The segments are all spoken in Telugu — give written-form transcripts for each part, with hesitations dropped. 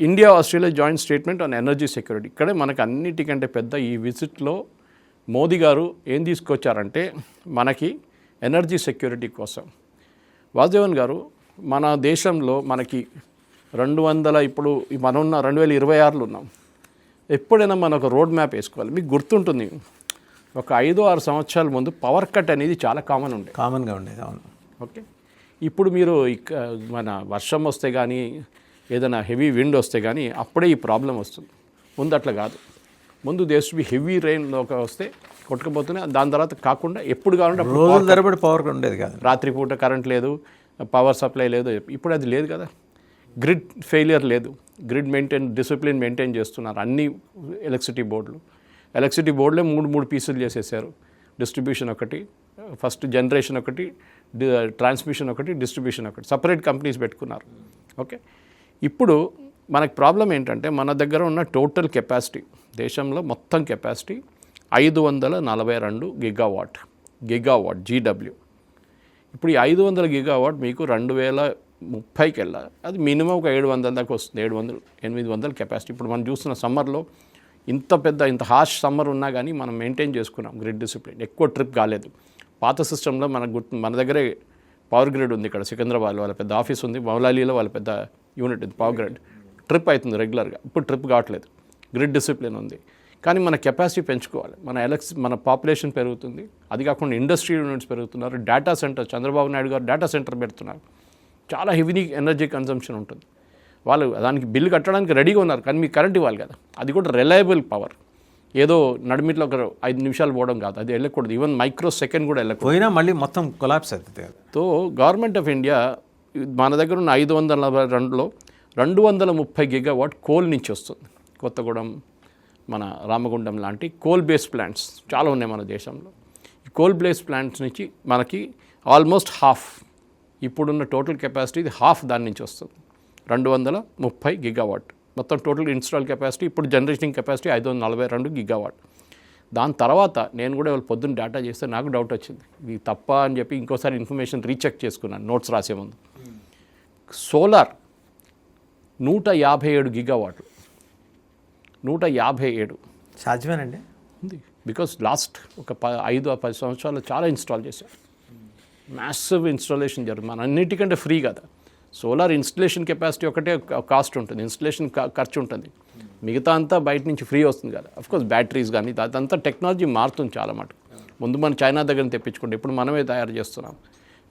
India Australia joint statement on energy security. ఇక్కడే మనకు అన్నిటికంటే పెద్ద ఈ విజిట్లో మోదీ గారు ఏం తీసుకొచ్చారంటే మనకి ఎనర్జీ సెక్యూరిటీ కోసం. వాసుదేవన్ గారు, మన దేశంలో మనకి 200 ఇప్పుడు మనం ఉన్న 2026లో ఉన్నాం. ఎప్పుడైనా మనం ఒక రోడ్ మ్యాప్ వేసుకోవాలి. మీకు గుర్తుంటుంది, ఒక 5-6 సంవత్సరాల ముందు పవర్ కట్ అనేది చాలా కామన్గా ఉండేది. అవును. ఓకే, ఇప్పుడు మీరు మన వర్షం వస్తే కానీ ఏదైనా హెవీ విండ్ వస్తే కానీ అప్పుడే ఈ ప్రాబ్లం వస్తుంది. ముందు అట్లా కాదు. ముందు దేశ హెవీ రెయిన్లోకి వస్తే కొట్టుకుపోతూనే, దాని తర్వాత కాకుండా ఎప్పుడు కావాలంటే రోజుల తరబడి పవర్ ఉండేది కాదు. రాత్రిపూట కరెంట్ లేదు, పవర్ సప్లై లేదు. ఇప్పుడు అది లేదు కదా. గ్రిడ్ ఫెయిలియర్ లేదు. గ్రిడ్ డిసిప్లిన్ మెయింటైన్ చేస్తున్నారు అన్ని ఎలక్ట్రిసిటీ బోర్డులు. ఎలక్ట్రిసిటీ బోర్డులే మూడు పీసులు చేసేసారు. డిస్ట్రిబ్యూషన్ ఒకటి, ఫస్ట్ జనరేషన్ ఒకటి, ట్రాన్స్మిషన్ ఒకటి, డిస్ట్రిబ్యూషన్ ఒకటి, సపరేట్ కంపెనీస్ పెట్టుకున్నారు. ఓకే, ఇప్పుడు మనకు ప్రాబ్లం ఏంటంటే మన దగ్గర ఉన్న టోటల్ కెపాసిటీ, దేశంలో మొత్తం కెపాసిటీ 542 గిగావాట్ జీడబ్ల్యూ. ఇప్పుడు ఈ 500 గిగావాట్ మీకు 2030కి వెళ్ళాలి. అది మినిమం ఒక 700 దాకా వస్తుంది. 700-800 కెపాసిటీ. ఇప్పుడు మనం చూస్తున్న సమ్మర్లో ఇంత హార్ష్ సమ్మర్ ఉన్నా కానీ మనం మెయింటైన్ చేసుకున్నాం గ్రిడ్ డిసిప్లిన్. ఎక్కువ ట్రిప్ కాలేదు. పాత సిస్టంలో మన దగ్గరే పవర్ గ్రిడ్ ఉంది. ఇక్కడ సికింద్రాబాద్లో వాళ్ళ పెద్ద ఆఫీస్ ఉంది, మౌలాలీలో వాళ్ళ పెద్ద యూనిట్ ఉంది పవర్ గ్రిడ్. ట్రిప్ అవుతుంది రెగ్యులర్గా. ఇప్పుడు ట్రిప్ కావట్లేదు. గ్రిడ్ డిసిప్లిన్ ఉంది. కానీ మన కెపాసిటీ పెంచుకోవాలి. మన పాపులేషన్ పెరుగుతుంది. అది కాకుండా ఇండస్ట్రియల్ యూనిట్స్ పెరుగుతున్నారు. డేటా సెంటర్, చంద్రబాబు నాయుడు గారు డేటా సెంటర్ పెడుతున్నారు. చాలా హెవీ ఎనర్జీ కన్సంప్షన్ ఉంటుంది. వాళ్ళు దానికి బిల్లు కట్టడానికి రెడీగా ఉన్నారు, కానీ మీకు కరెంట్ ఇవ్వాలి కదా. అది కూడా రిలయబుల్ పవర్. ఏదో నడిమిట్లో ఒక 5 నిమిషాలు పోవడం కాదు, అది వెళ్ళకూడదు. ఈవెన్ మైక్రో సెకండ్ కూడా వెళ్ళకూడదు. పోయినా మళ్ళీ మొత్తం కొలాప్స్ అవుతుంది. సో గవర్నమెంట్ ఆఫ్ ఇండియా మన దగ్గర ఉన్న 542లో 230 గిగావాట్ కోల్ నుంచి వస్తుంది. కొత్తగూడెం, మన రామగుండం లాంటి కోల్ బేస్డ్ ప్లాంట్స్ చాలా ఉన్నాయి మన దేశంలో. ఈ కోల్ బేస్డ్ ప్లాంట్స్ నుంచి మనకి ఆల్మోస్ట్ హాఫ్, ఇప్పుడున్న టోటల్ కెపాసిటీ ఇది హాఫ్ దాని నుంచి వస్తుంది. 230 గిగావాట్ మొత్తం టోటల్ ఇన్స్టాల్ కెపాసిటీ. ఇప్పుడు జనరేటింగ్ కెపాసిటీ 542 గిగావాట్. దాని తర్వాత నేను కూడా వాళ్ళు పొద్దున్న డేటా చేస్తే నాకు డౌట్ వచ్చింది, ఇది తప్ప అని చెప్పి ఇంకోసారి ఇన్ఫర్మేషన్ రీచెక్ చేసుకున్నాను నోట్స్ రాసే ముందు. సోలార్ 157 గిగావాట్లు. 157 సాధ్యమేనండి ఉంది. బికాస్ లాస్ట్ ఒక 5-10 సంవత్సరాలు చాలా ఇన్స్టాల్ చేశారు. మ్యాసివ్ ఇన్స్టాలేషన్ జరుగుతుంది. మన అన్నిటికంటే ఫ్రీ కదా. సోలార్ ఇన్స్టలేషన్ కెపాసిటీ ఒకటే కాస్ట్ ఉంటుంది, ఇన్స్టలేషన్ ఖర్చు ఉంటుంది. మిగతా అంతా బయట నుంచి ఫ్రీ వస్తుంది కదా. అఫ్కోర్స్ బ్యాటరీస్ కానీ అదంతా టెక్నాలజీ మారుతుంది చాలా మటుకు. ముందు మనం చైనా దగ్గర తెప్పించుకుంటే ఇప్పుడు మనమే తయారు చేస్తున్నాం.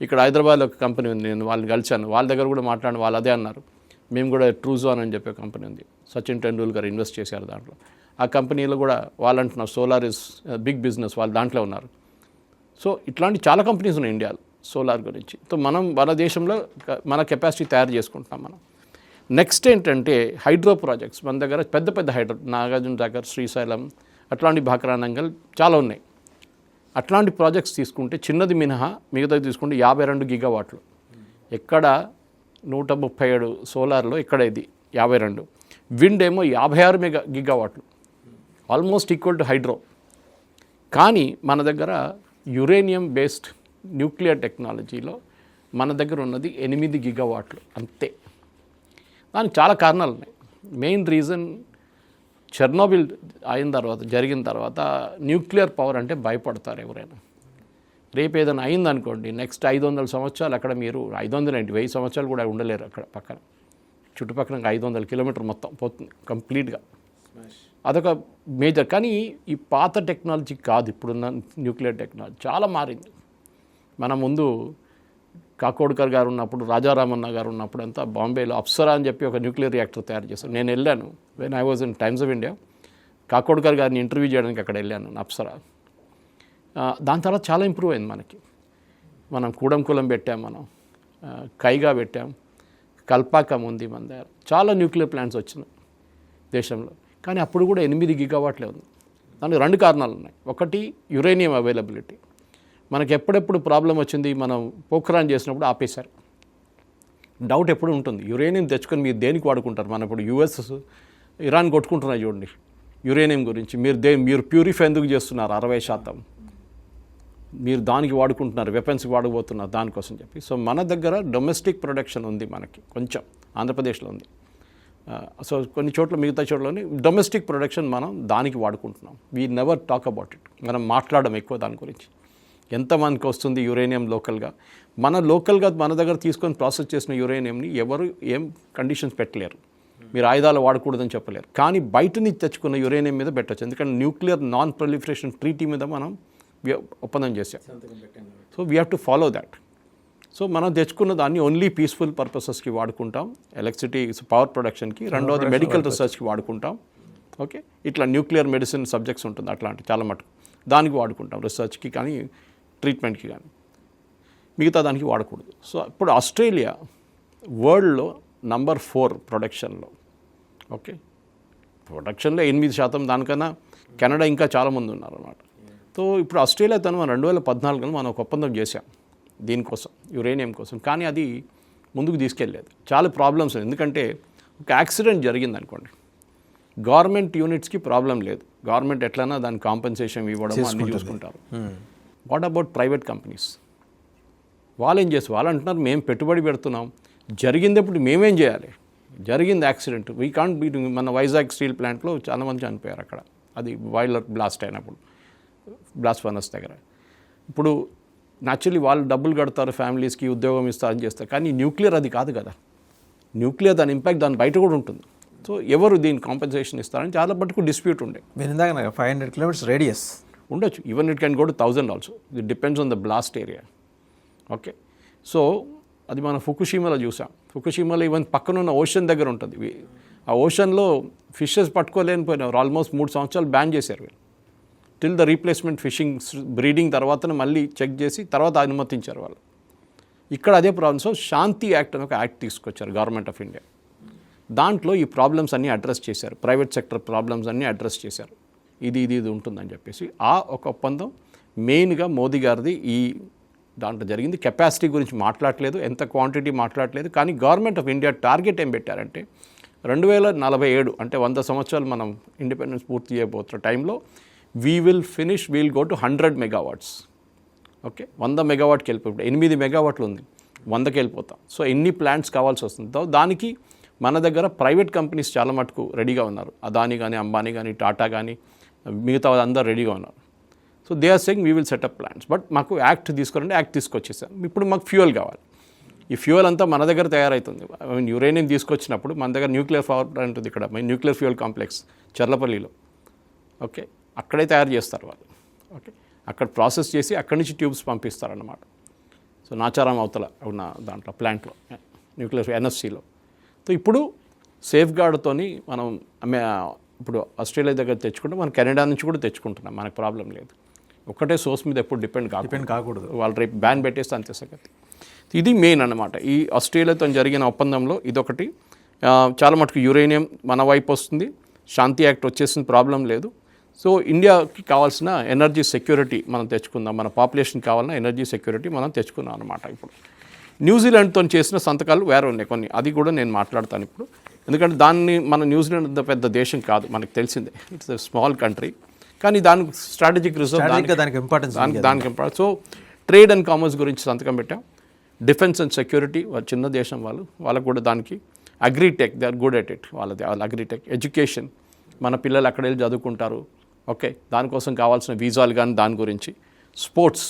ఇక్కడ హైదరాబాద్లో ఒక కంపెనీ ఉంది, నేను వాళ్ళని కలిశాను. వాళ్ళ దగ్గర కూడా మాట్లాడిన వాళ్ళు అదే అన్నారు. మేము కూడా ట్రూజాన్ అని చెప్పే కంపెనీ ఉంది, సచిన్ టెండూల్కర్ ఇన్వెస్ట్ చేశారు దాంట్లో. ఆ కంపెనీలో కూడా వాళ్ళు అంటున్నారు సోలార్ ఇస్ బిగ్ బిజినెస్, వాళ్ళు దాంట్లో ఉన్నారు. సో ఇట్లాంటి చాలా కంపెనీస్ ఉన్నాయి ఇండియాలో సోలార్ గురించి. సో మన దేశంలో మన కెపాసిటీ తయారు చేసుకుంటున్నాం మనం. నెక్స్ట్ ఏంటంటే హైడ్రో ప్రాజెక్ట్స్. మన దగ్గర పెద్ద హైడ్రో, నాగార్జున సాగర్, శ్రీశైలం, అట్లాంటి భాక్రానంగల్ చాలా ఉన్నాయి. అట్లాంటి ప్రాజెక్ట్స్ తీసుకుంటే చిన్నది మినహా మిగతాది తీసుకుంటే 52 గిగావాట్లు. ఎక్కడ 137 సోలార్లో, ఇక్కడ ఇది 52. విండ్ ఏమో 56 గిగావాట్లు, ఆల్మోస్ట్ ఈక్వల్ టు హైడ్రో. కానీ మన దగ్గర యురేనియం బేస్డ్ న్యూక్లియర్ టెక్నాలజీలో మన దగ్గర ఉన్నది 8 గిగావాట్లు అంతే. దానికి చాలా కారణాలు ఉన్నాయి. మెయిన్ రీజన్ చెర్నోబిల్ జరిగిన తర్వాత న్యూక్లియర్ పవర్ అంటే భయపడతారు ఎవరైనా. రేపు ఏదైనా అయిందనుకోండి, నెక్స్ట్ 500 సంవత్సరాలు అక్కడ మీరు 1000 సంవత్సరాలు కూడా ఉండలేరు. అక్కడ పక్కన చుట్టుపక్కల 500 కిలోమీటర్ మొత్తం పోతుంది కంప్లీట్గా. అదొక మేజర్. కానీ ఈ పాత టెక్నాలజీ కాదు ఇప్పుడున్న న్యూక్లియర్ టెక్నాలజీ, చాలా మారింది. మన ముందు కాకోడ్కర్ గారు ఉన్నప్పుడు, రాజారామన్న గారు ఉన్నప్పుడు అంతా బాంబేలో అప్సరా అని చెప్పి ఒక న్యూక్లియర్ రియాక్టర్ తయారు చేశారు. నేను వెళ్ళాను when I was in Times of India. Kakodkar గారిని ఇంటర్వ్యూ చేయడానికి అక్కడ వెళ్ళాను అప్సరా. దాని తర్వాత చాలా ఇంప్రూవ్ అయింది మనకి. మనం కూడంకులం పెట్టాం, మనం కైగా పెట్టాం, కల్పాకం ఉంది మన దగ్గర. చాలా న్యూక్లియర్ ప్లాంట్స్ వచ్చినాయి దేశంలో. కానీ అప్పుడు కూడా 8 గిగావాట్లే ఉంది. దానికి 2 కారణాలు ఉన్నాయి. ఒకటి యురేనియం అవైలబిలిటీ. మనకి ఎప్పుడెప్పుడు ప్రాబ్లం వచ్చింది, మనం పోఖ్రాన్ చేసినప్పుడు ఆపేశారు. డౌట్ ఎప్పుడు ఉంటుంది, యురేనియం తెచ్చుకొని మీరు దేనికి వాడుకుంటారు? మనం ఇప్పుడు యుఎస్, ఇరాన్ కొట్టుకుంటున్నాయి చూడండి యురేనియం గురించి. మీరు ప్యూరిఫై ఎందుకు చేస్తున్నారు? 60% మీరు దానికి వాడుకుంటున్నారు, వెపన్స్కి వాడబోతున్నారు దానికోసం చెప్పి. సో మన దగ్గర డొమెస్టిక్ ప్రొడక్షన్ ఉంది మనకి కొంచెం, ఆంధ్రప్రదేశ్లో ఉంది. సో కొన్ని చోట్ల మిగతా చోట్లని డొమెస్టిక్ ప్రొడక్షన్ మనం దానికి వాడుకుంటున్నాం. We never talk about it. మనం మాట్లాడడం ఎక్కువ దాని గురించి. ఎంత మనకి వస్తుంది యురేనియం లోకల్గా, మన లోకల్గా మన దగ్గర తీసుకొని ప్రాసెస్ చేసిన యురేనియంని ఎవరు ఏం కండిషన్స్ పెట్టలేరు. మీరు ఆయుధాలు వాడకూడదని చెప్పలేరు. కానీ బయట నుంచి తెచ్చుకున్న యురేనియం మీద పెట్టచ్చు. ఎందుకంటే న్యూక్లియర్ నాన్ ప్రొలిఫరేషన్ ట్రీటీ మీద మనం ఒప్పందం చేసాం. So we have to follow that. So మనం తెచ్చుకున్న దాన్ని ఓన్లీ పీస్ఫుల్ పర్పసెస్కి వాడుకుంటాం. ఎలక్ట్రిసిటీ పవర్ ప్రొడక్షన్కి, రెండవది మెడికల్ రీసెర్చ్కి వాడుకుంటాం. ఓకే, ఇట్లా న్యూక్లియర్ మెడిసిన్ సబ్జెక్ట్స్ ఉంటుంది అట్లాంటి చాలా మటుకు దానికి వాడుకుంటాం, రీసెర్చ్కి కానీ ట్రీట్మెంట్కి కానీ. మిగతా దానికి వాడకూడదు. సో ఇప్పుడు ఆస్ట్రేలియా వరల్డ్లో నంబర్ 4 ప్రొడక్షన్లో. ఓకే, ప్రొడక్షన్లో 8%, దానికన్నా కెనడా ఇంకా చాలామంది ఉన్నారు అన్నమాట. సో ఇప్పుడు ఆస్ట్రేలియా తను 2014లో మనం ఒక ఒప్పందం చేశాం దీనికోసం, యురేనియం కోసం. కానీ అది ముందుకు తీసుకెళ్ళలేదు. చాలా ప్రాబ్లమ్స్. ఎందుకంటే ఒక యాక్సిడెంట్ జరిగింది అనుకోండి, గవర్నమెంట్ యూనిట్స్కి ప్రాబ్లం లేదు, గవర్నమెంట్ ఎట్లన్నా దానికి కాంపెన్సేషన్ ఇవ్వడం అన్నీ చూసుకుంటారు. What about private companies? వాళ్ళు ఏం చేస్తారు? వాళ్ళు అంటున్నారు మేము పెట్టుబడి పెడుతున్నాం, జరిగిందప్పుడు మేమేం చేయాలి? జరిగింది యాక్సిడెంట్, వీ కాంట్ బీ. మన వైజాగ్ స్టీల్ ప్లాంట్లో చాలామంది చనిపోయారు అక్కడ, అది బాయిలర్ బ్లాస్ట్ అయినప్పుడు, బ్లాస్ట్ ఫర్నస్ దగ్గర. ఇప్పుడు న్యాచురల్లీ వాళ్ళు డబ్బులు కడతారు, ఫ్యామిలీస్కి ఉద్యోగం ఇస్తారని చేస్తారు. కానీ న్యూక్లియర్ అది కాదు కదా. న్యూక్లియర్ దాని ఇంపాక్ట్ దాని బయట కూడా ఉంటుంది. సో ఎవరు దీని కాంపెన్సేషన్ ఇస్తారని చాలా మటుకు డిస్ప్యూట్ ఉండే. మీరు ఇందాక 500 కిలోమీటర్స్ రేడియస్ ఉండొచ్చు. Even it can go to 1000 also. It depends on the blast area. Okay, so అది మనం ఫుకుషిమాలో చూసాం. ఫుకుషిమాలో ఈవెన్ పక్కనున్న ఓషన్ దగ్గర ఉంటుంది. ఆ ఓషన్లో ఫిషెస్ పట్టుకోలేనిపోయినారు. ఆల్మోస్ట్ 3 సంవత్సరాలు బ్యాన్ చేశారు వీళ్ళు. Till the replacement fishing breeding తర్వాతనే మళ్ళీ చెక్ చేసి తర్వాత అనుమతించారు వాళ్ళు. ఇక్కడ అదే ప్రాబ్లమ్. సో శాంతి యాక్ట్ అని ఒక యాక్ట్ తీసుకొచ్చారు గవర్నమెంట్ ఆఫ్ ఇండియా. దాంట్లో ఈ ప్రాబ్లమ్స్ అన్నీ అడ్రస్ చేశారు, ప్రైవేట్ సెక్టర్ ప్రాబ్లమ్స్ అన్నీ అడ్రస్ చేశారు. ఇది ఉంటుందని చెప్పేసి ఆ ఒక ఒప్పందం మెయిన్గా మోదీ గారిది ఈ దాంట్లో జరిగింది. కెపాసిటీ గురించి మాట్లాడలేదు, ఎంత క్వాంటిటీ మాట్లాడలేదు. కానీ గవర్నమెంట్ ఆఫ్ ఇండియా టార్గెట్ ఏం పెట్టారంటే 2047 అంటే 100 సంవత్సరాలు మనం ఇండిపెండెన్స్ పూర్తి చేయబోతున్న టైంలో we'll go to 100 megawatts. Okay, 100 మెగావాట్కి వెళ్ళిపోయి 8 మెగావాట్లు ఉంది, 100కి వెళ్ళిపోతాం. సో ఎన్ని ప్లాంట్స్ కావాల్సి వస్తుందో దానికి మన దగ్గర ప్రైవేట్ కంపెనీస్ చాలా మటుకు రెడీగా ఉన్నారు. అదానీ కానీ, అంబానీ కానీ, టాటా కానీ, మిగతా అందరూ రెడీగా ఉన్నారు. So they are saying we will set up plants. But మాకు యాక్ట్ తీసుకోరండి, యాక్ట్ తీసుకొచ్చేసాం. ఇప్పుడు మాకు ఫ్యూయల్ కావాలి. ఈ ఫ్యూయల్ అంతా మన దగ్గర తయారవుతుంది. యురేనియం తీసుకొచ్చినప్పుడు మన దగ్గర న్యూక్లియర్ పవర్ ప్లాంట్ ఉంది, ఇక్కడ న్యూక్లియర్ ఫ్యూయల్ కాంప్లెక్స్ చర్లపల్లిలో. ఓకే, అక్కడే తయారు చేస్తారు వాళ్ళు. ఓకే, అక్కడ ప్రాసెస్ చేసి అక్కడి నుంచి ట్యూబ్స్ పంపిస్తారన్నమాట. సో నాచారం అవతల ఉన్న దాంట్లో ప్లాంట్లో న్యూక్లియర్ ఎన్ఎఫ్సిలో. సో ఇప్పుడు సేఫ్ గార్డ్తోని మనం ఇప్పుడు ఆస్ట్రేలియా దగ్గర తెచ్చుకుంటే మనం కెనడా నుంచి కూడా తెచ్చుకుంటున్నాం, మనకు ప్రాబ్లం లేదు. ఒకటే సోర్స్ మీద ఎప్పుడు డిపెండ్ కాకూడదు. వాళ్ళు రేపు బ్యాన్ పెట్టేస్తే అంతే సంగతి. ఇది మెయిన్ అన్నమాట. ఈ ఆస్ట్రేలియాతో జరిగిన ఒప్పందంలో ఇదొకటి. చాలా మటుకు యురేనియం మన వైపు వస్తుంది, శాంతి యాక్ట్ వచ్చేసిన ప్రాబ్లం లేదు. సో ఇండియాకి కావాల్సిన ఎనర్జీ సెక్యూరిటీ మనం తెచ్చుకుందాం, మన పాపులేషన్ కావాలన్న ఎనర్జీ సెక్యూరిటీ మనం తెచ్చుకున్నాం అన్నమాట. ఇప్పుడు న్యూజిలాండ్తో చేసిన సంతకాలు వేరే ఉన్నాయి కొన్ని, అది కూడా నేను మాట్లాడతాను ఇప్పుడు. ఎందుకంటే దాన్ని మన న్యూజిలాండ్ పెద్ద దేశం కాదు, మనకు తెలిసిందే, ఇట్స్ ఎ స్మాల్ కంట్రీ. కానీ దానికి స్ట్రాటజిక్ రిజర్వ్ దానికి importance. So trade and commerce గురించి సంతకం పెట్టాం. డిఫెన్స్ అండ్ సెక్యూరిటీ వాళ్ళు చిన్న దేశం, వాళ్ళకు కూడా దానికి. Agritech, they are good at it, వాళ్ళ అగ్రిటెక్. ఎడ్యుకేషన్, మన పిల్లలు అక్కడ వెళ్ళి చదువుకుంటారు. ఓకే, దానికోసం కావాల్సిన వీసాలు కానీ దాని గురించి. స్పోర్ట్స్,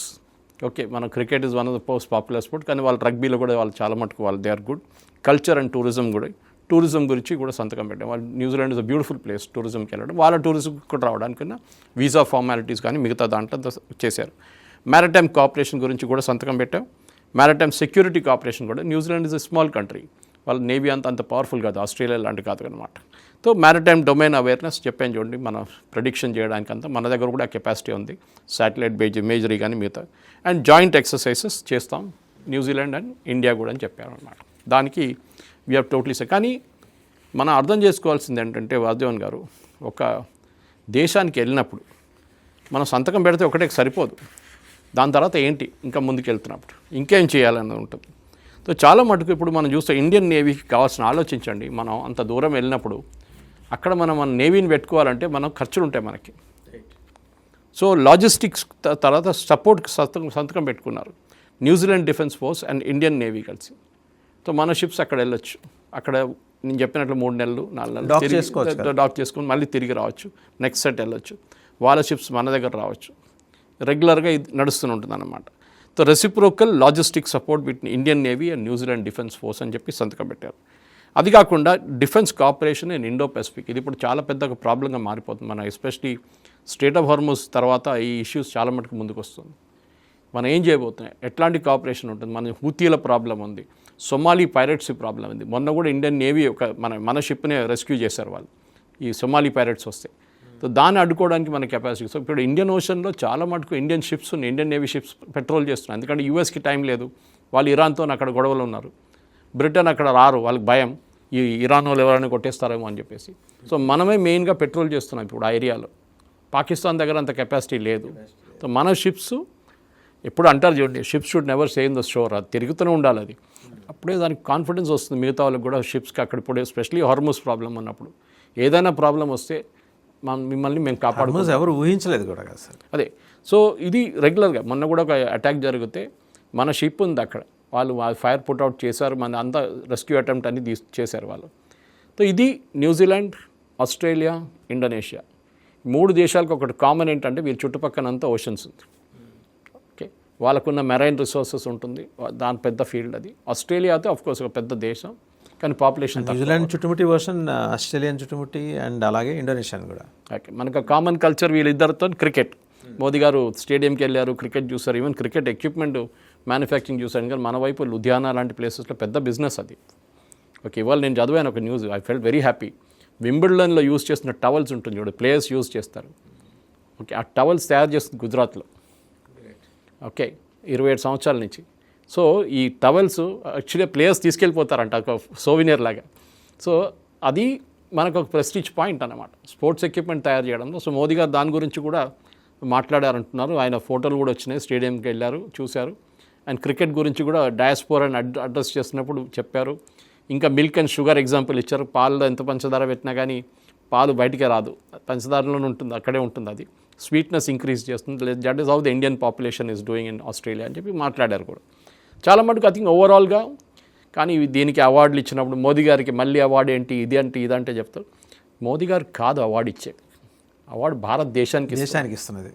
ఓకే, మన cricket is one of the most popular sport, కానీ వాళ్ళ రగ్బీలో కూడా వాళ్ళు చాలా మటుకు వాళ్ళు they are good. Culture and tourism కూడా, టూరిజం గురించి కూడా సంతకం పెట్టాం. వాళ్ళు New Zealand is a beautiful place టూరిజంకి వెళ్ళడం, వాళ్ళ టూరిజం కూడా రావడానికన్నా వీసా ఫార్మాలిటీస్ కానీ మిగతా దాంట్లో చేశారు. మ్యారిటైమ్ కోఆపరేషన్ గురించి కూడా సంతకం పెట్టాం. మ్యారిటైమ్ సెక్యూరిటీ కోఆపరేషన్ కూడా. New Zealand is a small country, వాళ్ళ నేవీ అంత పవర్ఫుల్ కాదు, ఆస్ట్రేలియా లాంటి కాదు అనమాట. సో మ్యారిటైమ్ డొమైన్ అవేర్నెస్ చెప్పాను చూడండి, మన ప్రెడిక్షన్ చేయడానికంతా మన దగ్గర కూడా కెపాసిటీ ఉంది, శాటిలైట్ ఇమేజరీ కానీ మిగతా. అండ్ జాయింట్ ఎక్సర్సైజెస్ చేస్తాం న్యూజిలాండ్ అండ్ ఇండియా కూడా అని చెప్పారు అనమాట. దానికి వీ హ్యావ్ టోటలీ కానీ మనం అర్థం చేసుకోవాల్సింది ఏంటంటే వాసుదేవన్ గారు, ఒక దేశానికి వెళ్ళినప్పుడు మనం సంతకం పెడితే ఒకటే సరిపోదు, దాని తర్వాత ఏంటి ఇంకా ముందుకు వెళ్తున్నప్పుడు ఇంకేం చేయాలన్నది ఉంటుంది. సో చాలా మటుకు ఇప్పుడు మనం చూస్తే ఇండియన్ నేవీకి కావాల్సిన ఆలోచించండి, మనం అంత దూరం వెళ్ళినప్పుడు అక్కడ మన నేవీని పెట్టుకోవాలంటే మనం ఖర్చులు ఉంటాయి మనకి. సో లాజిస్టిక్స్ తర్వాత సపోర్ట్కి సంతకం పెట్టుకున్నారు New Zealand defence force and Indian navy కలిసి. సో మన షిప్స్ అక్కడ వెళ్ళొచ్చు, అక్కడ నేను చెప్పినట్లు 3 నెలలు 4 నెలలు డాక్ చేసుకోవచ్చు డాక్ చేసుకొని మళ్ళీ తిరిగి రావచ్చు, నెక్స్ట్ సెట్ వెళ్ళొచ్చు, వాళ్ళ షిప్స్ మన దగ్గర రావచ్చు. రెగ్యులర్గా ఇది నడుస్తూనే ఉంటుంది అన్నమాట. So reciprocal logistic support between Indian navy and New Zealand defence force అని చెప్పి సంతకం పెట్టారు. అది కాకుండా defence cooperation in Indo Pacific, ఇది ఇప్పుడు చాలా పెద్ద ఒక ప్రాబ్లంగా మారిపోతుంది. మన ఎస్పెషలీ స్ట్రేట్ ఆఫ్ హార్మోస్ తర్వాత ఈ ఇష్యూస్ చాలా మటుకు ముందుకు వస్తుంది. మనం ఏం చేయబోతున్నాం, ఎట్లాంటి కోఆపరేషన్ ఉంటుంది, మన హూతీల ప్రాబ్లం ఉంది, సొమాలీ పైరట్స్ ప్రాబ్లం ఉంది. మొన్న కూడా ఇండియన్ నేవీ మన షిప్ని రెస్క్యూ చేశారు వాళ్ళు, ఈ సొమాలీ పైరట్స్ వస్తే. సో దాన్ని అడ్డుకోవడానికి మన కెపాసిటీ. సో ఇప్పుడు ఇండియన్ ఓషన్లో చాలా మటుకు ఇండియన్ షిప్స్ ఉన్నాయి, ఇండియన్ నేవీ షిప్స్ పెట్రోల్ చేస్తున్నాయి. ఎందుకంటే యూఎస్కి టైం లేదు, వాళ్ళు ఇరాన్తో అక్కడ గొడవలు ఉన్నారు, బ్రిటన్ అక్కడ రారు, వాళ్ళకి భయం ఈ ఇరాన్ వాళ్ళు ఎవరైనా కొట్టేస్తారేమో అని చెప్పేసి. సో మనమే మెయిన్గా పెట్రోల్ చేస్తున్నాం ఇప్పుడు ఆ ఏరియాలో. పాకిస్తాన్ దగ్గర అంత కెపాసిటీ లేదు. సో మన షిప్స్ ఎప్పుడు అంటారు చూడండి, ships should never say in the shore, అది తిరుగుతూనే ఉండాలి. అది అప్పుడే దానికి కాన్ఫిడెన్స్ వస్తుంది మిగతా వాళ్ళకి కూడా షిప్స్కి. అక్కడ ఇప్పుడు ఎస్పెషలీ హార్మోస్ ప్రాబ్లం ఉన్నప్పుడు ఏదైనా ప్రాబ్లం వస్తే మిమ్మల్ని మేము కాపాడుకోవచ్చు. ఎవరు ఊహించలేదు కూడా కదా సార్. అదే. సో ఇది రెగ్యులర్గా మొన్న కూడా ఒక అటాక్ జరిగితే మన షిప్ ఉంది అక్కడ, వాళ్ళు ఫైర్ పుట్అవుట్ చేశారు, మన అంతా రెస్క్యూ అటెంప్ట్ అని చేశారు వాళ్ళు. సో ఇది న్యూజిలాండ్, ఆస్ట్రేలియా, ఇండోనేషియా 3 దేశాలకు ఒకటి కామన్ ఏంటంటే వీరి చుట్టుపక్కనంతా ఓషన్స్ ఉంది. ఓకే, వాళ్ళకున్న మెరైన్ రిసోర్సెస్ ఉంటుంది, దాని పెద్ద ఫీల్డ్ అది. ఆస్ట్రేలియాతో ఆఫ్కోర్స్ ఒక పెద్ద దేశం, కానీ పాపులేషన్ న్యూజిలాండ్ చుట్టుముట్టి వర్షన్, ఆస్ట్రేలియన్ చుట్టుముట్టి, అండ్ అలాగే ఇండోనేషియన్ కూడా. ఓకే, మనకు కామన్ కల్చర్ వీళ్ళిద్దరితో క్రికెట్. మోదీ గారు స్టేడియంకి వెళ్ళారు, క్రికెట్ చూసారు, ఈవెన్ క్రికెట్ ఎక్విప్మెంట్ మ్యానుఫ్యాక్చరింగ్ చూసాను. కానీ మన వైపు లుధియానా లాంటి ప్లేసెస్లో పెద్ద బిజినెస్ అది. ఓకే, ఇవాళ నేను చదివాను ఒక news, I felt very happy. వింబిల్డన్లో యూస్ చేసిన టవల్స్ ఉంటుంది చూడు, ప్లేయర్స్ యూస్ చేస్తారు. ఓకే, ఆ టవల్స్ తయారు చేస్తుంది గుజరాత్లో. ఓకే, 27 సంవత్సరాల నుంచి. సో ఈ టవల్స్ యాక్చువల్లీ ప్లేయర్స్ తీసుకెళ్ళిపోతారంట ఒక సోవినియర్ లాగా. సో అది మనకు ఒక ప్రెస్టీజ్ పాయింట్ అన్నమాట స్పోర్ట్స్ ఎక్విప్మెంట్ తయారు చేయడంలో. సో మోదీ గారు దాని గురించి కూడా మాట్లాడారంటున్నారు. ఆయన ఫోటోలు కూడా వచ్చినాయి, స్టేడియంకి వెళ్ళారు చూశారు. అండ్ క్రికెట్ గురించి కూడా డయాస్పోరాని అడ్రస్ చేస్తున్నప్పుడు చెప్పారు. ఇంకా మిల్క్ అండ్ షుగర్ ఎగ్జాంపుల్ ఇచ్చారు. పాలలో ఎంత పంచదార పెట్టినా కానీ పాలు బయటికే రాదు, పంచదారలోనే ఉంటుంది, అక్కడే ఉంటుంది. అది స్వీట్నెస్ ఇంక్రీజ్ చేస్తుంది. That is how the Indian population is doing in Australia అని చెప్పి మాట్లాడారు కూడా చాలా మటుకు. ఐ థింక్ ఓవరాల్గా. కానీ దీనికి అవార్డులు ఇచ్చినప్పుడు మోదీ గారికి మళ్ళీ అవార్డు ఏంటి, ఇదంటే చెప్తారు. మోదీ గారికి కాదు అవార్డు ఇచ్చేది, అవార్డు భారతదేశానికి ఇస్తున్నది.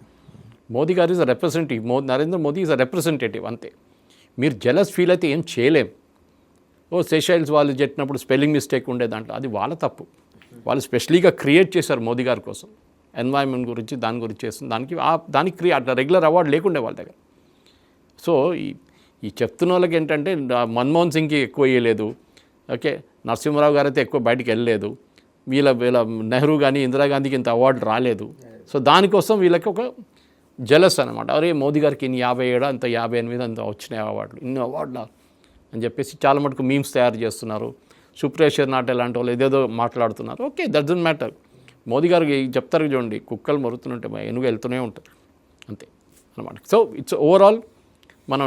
మోదీ గారు is a representative, Narendra Modi is a representative, అంతే. మీరు జెలస్ ఫీల్ అయితే ఏం చేయలేం. సెషైల్స్ వాళ్ళు చెప్పినప్పుడు స్పెల్లింగ్ మిస్టేక్ ఉండే దాంట్లో, అది వాళ్ళ తప్పు. వాళ్ళు స్పెషలీగా క్రియేట్ చేశారు మోదీ గారి కోసం, ఎన్వైరన్మెంట్ గురించి దాని గురించి చేస్తుంది. దానికి అట్లా రెగ్యులర్ అవార్డు లేకుండే వాళ్ళ దగ్గర. సో ఈ చెప్తున్న వాళ్ళకి ఏంటంటే మన్మోహన్ సింగ్కి ఎక్కువ ఇవ్వలేదు, ఓకే, నరసింహరావు గారు అయితే ఎక్కువ బయటికి వెళ్ళలేదు, వీళ్ళ నెహ్రూ కానీ ఇందిరాగాంధీకి ఇంత అవార్డు రాలేదు. సో దానికోసం వీళ్ళకి ఒక జలస్ అనమాట. అరే మోదీ గారికి ఇన్ని 57 అంత 58 అంత వచ్చినాయి అవార్డులు, ఇన్ని అవార్డులా అని చెప్పేసి చాలా మటుకు మీమ్స్ తయారు చేస్తున్నారు. సుప్రేషర్ నాట్ ఎలాంటి వాళ్ళు ఏదేదో మాట్లాడుతున్నారు. Okay, that doesn't matter. Modi గారికి చెప్తారు చూడండి, కుక్కలు మరుగుతుంటే ఎనుగు వెళ్తూనే ఉంటుంది, అంతే అనమాట. సో ఇట్స్ ఓవరాల్ మనం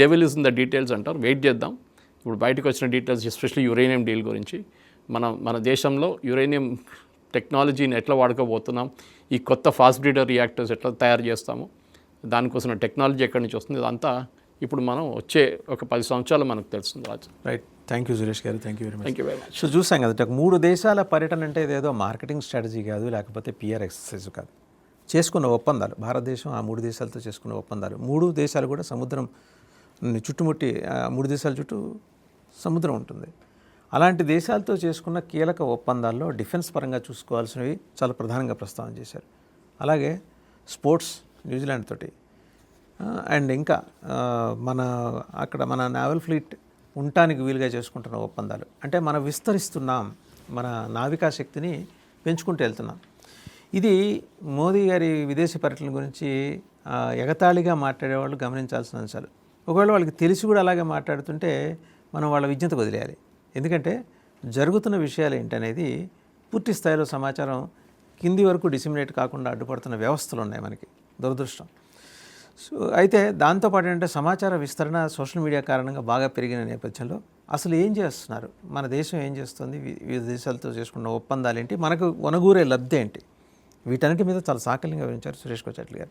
devil is in the details అంటారు. వెయిట్ చేద్దాం. ఇప్పుడు బయటకు వచ్చిన డీటెయిల్స్ ఎస్పెషల్లీ యురేనియం డీల్ గురించి, మన దేశంలో యురేనియం టెక్నాలజీని ఎట్లా వాడుకోబోతున్నాం, ఈ కొత్త ఫాస్ట్ బ్రీడర్ రియాక్టర్స్ ఎట్లా తయారు చేస్తాము, దానికోసం టెక్నాలజీ ఎక్కడి నుంచి వస్తుంది, ఇదంతా ఇప్పుడు మనం వచ్చే ఒక 10 సంవత్సరాలు మనకు తెలుస్తుంది. రాజు, రైట్. థ్యాంక్ యూ సురేష్ గారు, thank you very much. So చూసాం కదా, 3 దేశాల పర్యటన అంటే ఇదేదో మార్కెటింగ్ స్ట్రాటజీ కాదు, లేకపోతే పిఆర్ ఎక్సర్సైజ్ కాదు. చేసుకున్న ఒప్పందాలు, భారతదేశం ఆ 3 దేశాలతో చేసుకున్న ఒప్పందాలు. 3 దేశాలు కూడా సముద్రం చుట్టుముట్టి, 3 దేశాల చుట్టూ సముద్రం ఉంటుంది. అలాంటి దేశాలతో చేసుకున్న కీలక ఒప్పందాల్లో డిఫెన్స్ పరంగా చూసుకోవాల్సినవి చాలా ప్రధానంగా ప్రస్తావన చేశారు. అలాగే స్పోర్ట్స్ న్యూజిలాండ్ తోటి, అండ్ ఇంకా మన నావల్ ఫ్లీట్ ఉండటానికి వీలుగా చేసుకుంటున్న ఒప్పందాలు. అంటే మనం విస్తరిస్తున్నాం, మన నావికా శక్తిని పెంచుకుంటూ వెళ్తున్నాం. ఇది మోదీ గారి విదేశీ పర్యటన గురించి ఎగతాళిగా మాట్లాడేవాళ్ళు గమనించాల్సిన అంశాలు. ఒకవేళ వాళ్ళకి తెలిసి కూడా అలాగే మాట్లాడుతుంటే మనం వాళ్ళ విజ్ఞత వదిలేయాలి. ఎందుకంటే జరుగుతున్న విషయాలు ఏంటనేది పూర్తి స్థాయిలో సమాచారం కింది వరకు డిసిమినేట్ కాకుండా అడ్డుపడుతున్న వ్యవస్థలు ఉన్నాయి మనకి, దురదృష్టం. సో అయితే దాంతోపాటు ఏంటంటే సమాచార విస్తరణ సోషల్ మీడియా కారణంగా బాగా పెరిగిన నేపథ్యంలో అసలు ఏం చేస్తున్నారు, మన దేశం ఏం చేస్తుంది, వివిధ దేశాలతో చేసుకున్న ఒప్పందాలు ఏంటి, మనకు వనగూరే లబ్ధి ఏంటి, వీటన్నిటి మీద చాలా సాకల్యంగా వివరించారు సురేష్ కోచట్ల గారు.